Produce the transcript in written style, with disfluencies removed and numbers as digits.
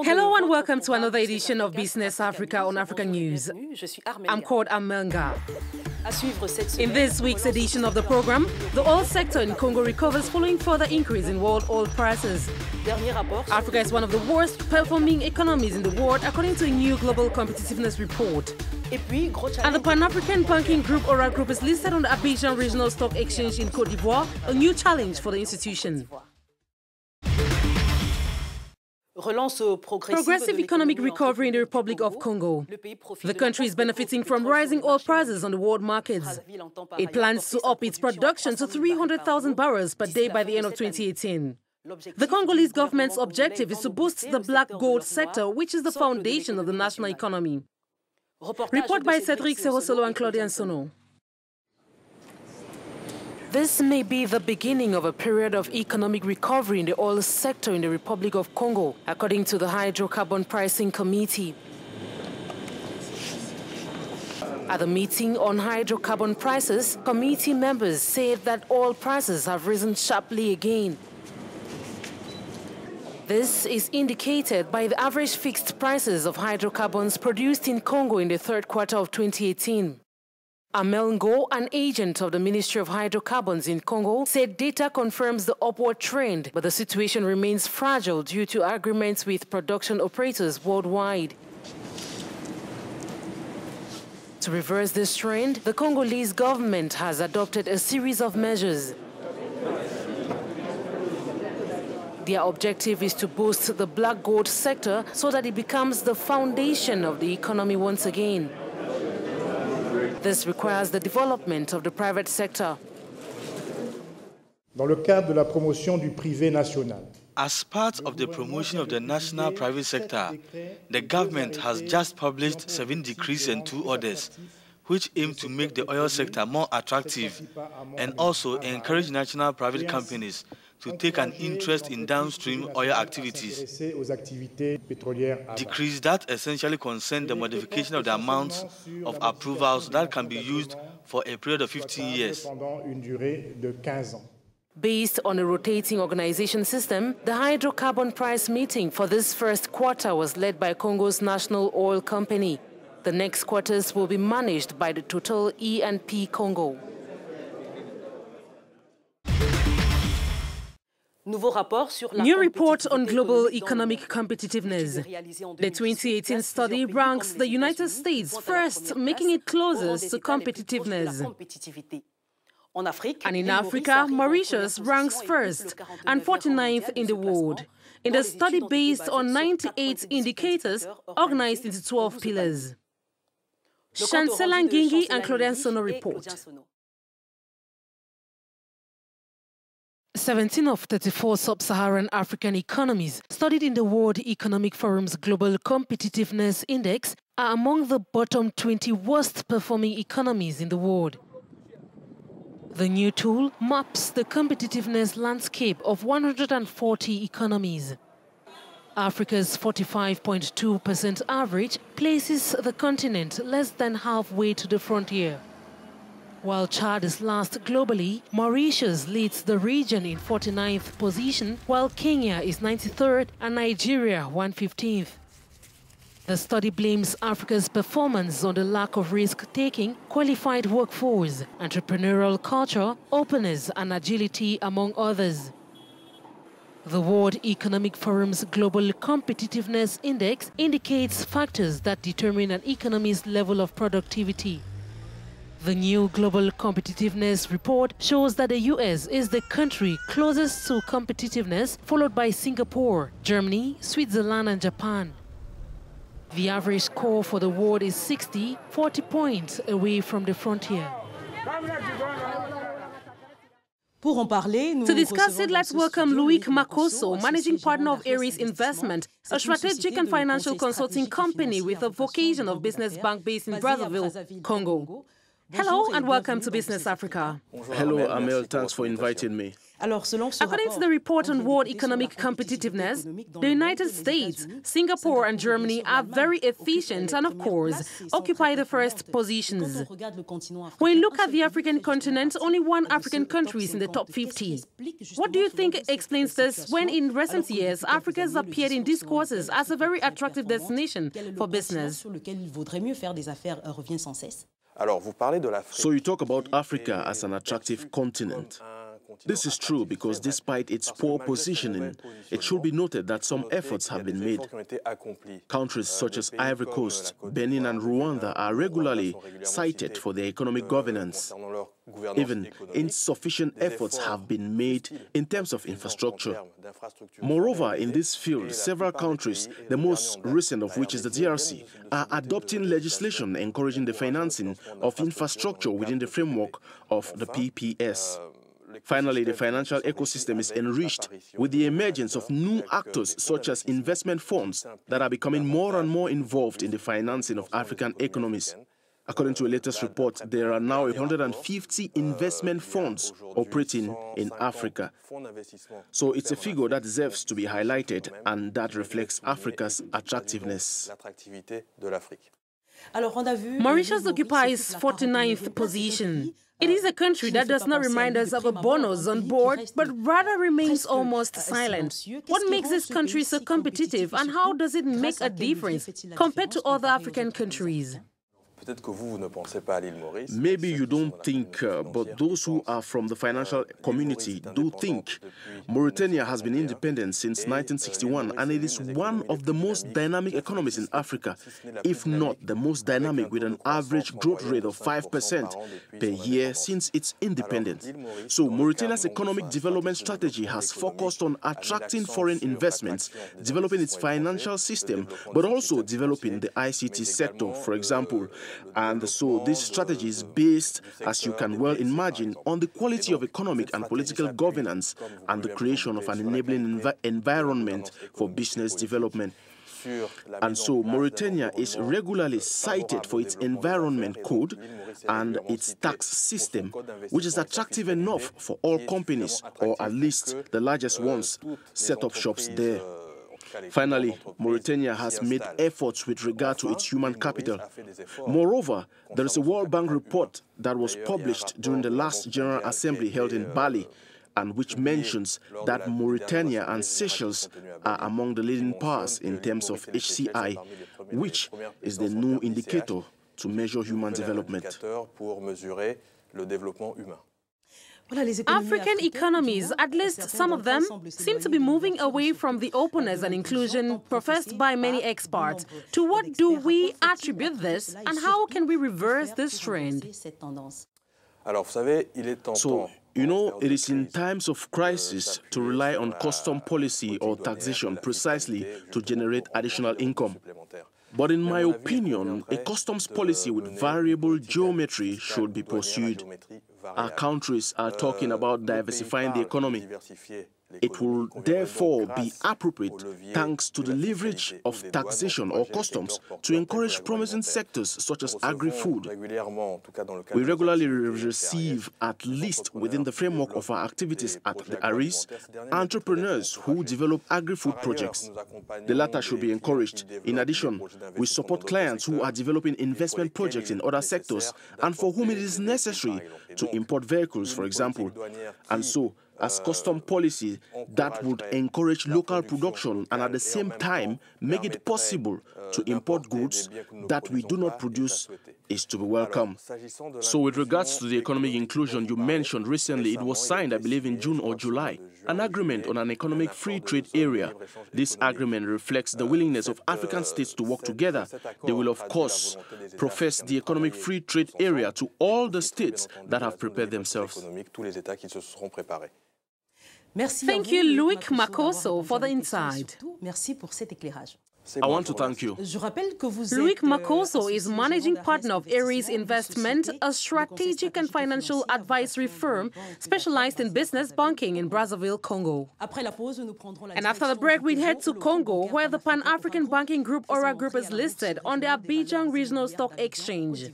Hello and welcome to another edition of Business Africa on Africanews. I'm called Amelga. In this week's edition of the program, the oil sector in Congo recovers following further increase in world oil prices. Africa is one of the worst performing economies in the world according to a new global competitiveness report. And the Pan-African banking group Ora Group is listed on the Abidjan Regional Stock Exchange in Côte d'Ivoire, a new challenge for the institution. Progressive economic recovery in the Republic of Congo. The country is benefiting from rising oil prices on the world markets. It plans to up its production to 300,000 barrels per day by the end of 2018. The Congolese government's objective is to boost the black gold sector, which is the foundation of the national economy. Report by Cedric Serosolo and Claudia Sono. This may be the beginning of a period of economic recovery in the oil sector in the Republic of Congo, according to the Hydrocarbon Pricing Committee. At the meeting on hydrocarbon prices, committee members said that oil prices have risen sharply again. This is indicated by the average fixed prices of hydrocarbons produced in Congo in the third quarter of 2018. Amel Ngo, an agent of the Ministry of Hydrocarbons in Congo, said data confirms the upward trend, but the situation remains fragile due to agreements with production operators worldwide. To reverse this trend, the Congolese government has adopted a series of measures. Their objective is to boost the black gold sector so that it becomes the foundation of the economy once again. This requires the development of the private sector. Dans le cadre de la promotion du privé national. As part of the promotion of the national private sector, the government has just published 7 decrees and 2 orders, which aim to make the oil sector more attractive and also encourage national private companies to take an interest in downstream oil activities. Decrees that essentially concern the modification of the amounts of approvals that can be used for a period of 15 years. Based on a rotating organization system, the hydrocarbon price meeting for this first quarter was led by Congo's national oil company. The next quarters will be managed by the Total E&P Congo. New report on global economic competitiveness. The 2018 study ranks the United States first, making it closest to competitiveness. And in Africa, Mauritius ranks first and 49th in the world. In the study based on 98 indicators organized into 12 pillars. Chancellor Ngingi and Claudia Sono report. 17 of 34 sub-Saharan African economies studied in the World Economic Forum's Global Competitiveness Index are among the bottom 20 worst performing economies in the world. The new tool maps the competitiveness landscape of 140 economies. Africa's 45.2% average places the continent less than halfway to the frontier. While Chad is last globally, Mauritius leads the region in 49th position, while Kenya is 93rd and Nigeria 115th. The study blames Africa's performance on the lack of risk-taking, qualified workforce, entrepreneurial culture, openness and agility, among others. The World Economic Forum's Global Competitiveness Index indicates factors that determine an economy's level of productivity. The new Global Competitiveness Report shows that the US is the country closest to competitiveness, followed by Singapore, Germany, Switzerland and Japan. The average score for the world is 60, 40 points away from the frontier. To discuss it, let's welcome Loïc MACKOSSO, managing partner of Aries Investissement, a strategic and financial consulting company with a vocation of business bank based in Brazzaville, Congo. Hello and welcome to Business Africa. Hello, Amel. Thanks for inviting me. According to the report on world economic competitiveness, the United States, Singapore and Germany are very efficient and, of course, occupy the first positions. When you look at the African continent, only one African country is in the top 50. What do you think explains this when in recent years Africa has appeared in discourses as a very attractive destination for business? So you talk about Africa as an attractive continent. This is true because despite its poor positioning, it should be noted that some efforts have been made. Countries such as Ivory Coast, Benin and Rwanda are regularly cited for their economic governance. Even insufficient efforts have been made in terms of infrastructure. Moreover, in this field, several countries, the most recent of which is the DRC, are adopting legislation encouraging the financing of infrastructure within the framework of the PPS. Finally, the financial ecosystem is enriched with the emergence of new actors such as investment funds that are becoming more and more involved in the financing of African economies. According to a latest report, there are now 150 investment funds operating in Africa. So it's a figure that deserves to be highlighted and that reflects Africa's attractiveness. Mauritius occupies 49th position. It is a country that does not remind us of a bonus on board, but rather remains almost silent. What makes this country so competitive, and how does it make a difference compared to other African countries? Maybe you don't think, but those who are from the financial community do think. Mauritania has been independent since 1961, and it is one of the most dynamic economies in Africa, if not the most dynamic, with an average growth rate of 5% per year since its independence. So Mauritania's economic development strategy has focused on attracting foreign investments, developing its financial system, but also developing the ICT sector, for example. And so this strategy is based, as you can well imagine, on the quality of economic and political governance and the creation of an enabling environment for business development. And so Mauritania is regularly cited for its environment code and its tax system, which is attractive enough for all companies, or at least the largest ones, set up shops there. Finally, Mauritania has made efforts with regard to its human capital. Moreover, there is a World Bank report that was published during the last General Assembly held in Bali, and which mentions that Mauritania and Seychelles are among the leading powers in terms of HCI, which is the new indicator to measure human development. African economies, at least some of them, seem to be moving away from the openness and inclusion professed by many experts. To what do we attribute this, and how can we reverse this trend? So, you know, it is in times of crisis to rely on custom policy or taxation precisely to generate additional income. But in my opinion, a customs policy with variable geometry should be pursued. Our countries are talking about diversifying the economy. It will therefore be appropriate, thanks to the leverage of taxation or customs, to encourage promising sectors such as agri-food. We regularly receive, at least within the framework of our activities at the Aries, entrepreneurs who develop agri-food projects. The latter should be encouraged. In addition, we support clients who are developing investment projects in other sectors and for whom it is necessary to import vehicles, for example. And so, as custom policy that would encourage local production and at the same time make it possible to import goods that we do not produce is to be welcome. So with regards to the economic inclusion you mentioned recently, it was signed, I believe, in June or July, an agreement on an economic free trade area. This agreement reflects the willingness of African states to work together. They will, of course, profess the economic free trade area to all the states that have prepared themselves. Thank you, Loïc MACKOSSO, for the insight. I want to thank you. Loïc MACKOSSO is managing partner of Aries Investissement, a strategic and financial advisory firm specialized in business banking in Brazzaville, Congo. And after the break, we head to Congo, where the Pan-African banking group Aura Group is listed on the Abidjan Regional Stock Exchange.